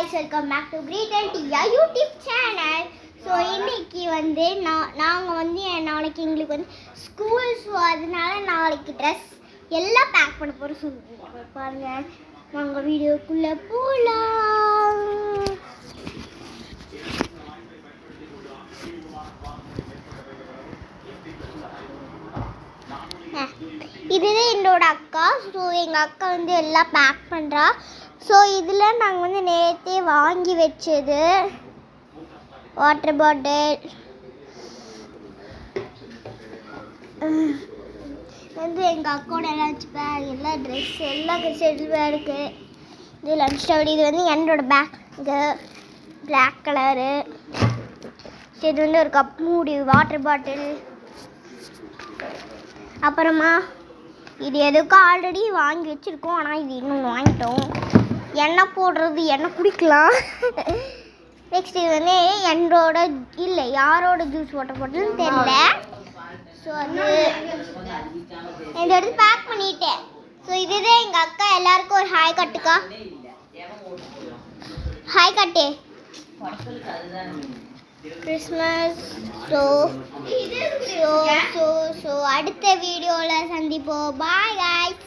guys, welcome back to Greet and Tia YouTube channel. So இன்னைக்கு வந்து நாங்க வந்து நாளைக்கு எங்களுக்கு வந்து ஸ்கூல், ஸோ அதனால நாளைக்கு ட்ரெஸ் எல்லாம் பேக் பண்ண போகிறோம். பாருங்க, நாங்கள் வீடியோக்குள்ள போகலாம். இதுதான் என்னோட அக்கா. ஸோ எங்கள் அக்கா வந்து எல்லாம் பேக் பண்ணுறா. ஸோ இதில் நாங்கள் வந்து நேற்றே வாங்கி வச்சது வாட்டர் பாட்டில் வந்து எங்கள் அக்காவோட லஞ்ச் பேக், எல்லாம் ட்ரெஸ், எல்லாம் செட்டில் இருக்குது. இது லஞ்ச் டவல். இது வந்து என்னோட பேக்கு, பிளாக் கலரு. இது வந்து ஒரு கப் மூடி, வாட்டர் பாட்டில். அப்புறமா இது எதுக்கும் ஆல்ரெடி வாங்கி வச்சுருக்கோம், ஆனால் இது இன்னும் வாங்கிட்டோம். எண்ணெய் போடுறது, எண்ணெய் குடிக்கலாம். நெக்ஸ்ட் இது வந்து என்னோட இல்லை யாரோட ஜூஸ் வாட்டர் பாட்டில்னு தெரியல. ஸோ அது இந்த இடத்துல பேக் பண்ணிட்டேன். ஸோ இதுதான் எங்கள் அக்கா. எல்லாருக்கும் ஒரு ஹாய் கட்டுக்கா, ஹாய் கட்டு. கிறிஸ்மஸ். ஸோ அடுத்த வீடியோவில் சந்திப்போம். பாய் guys.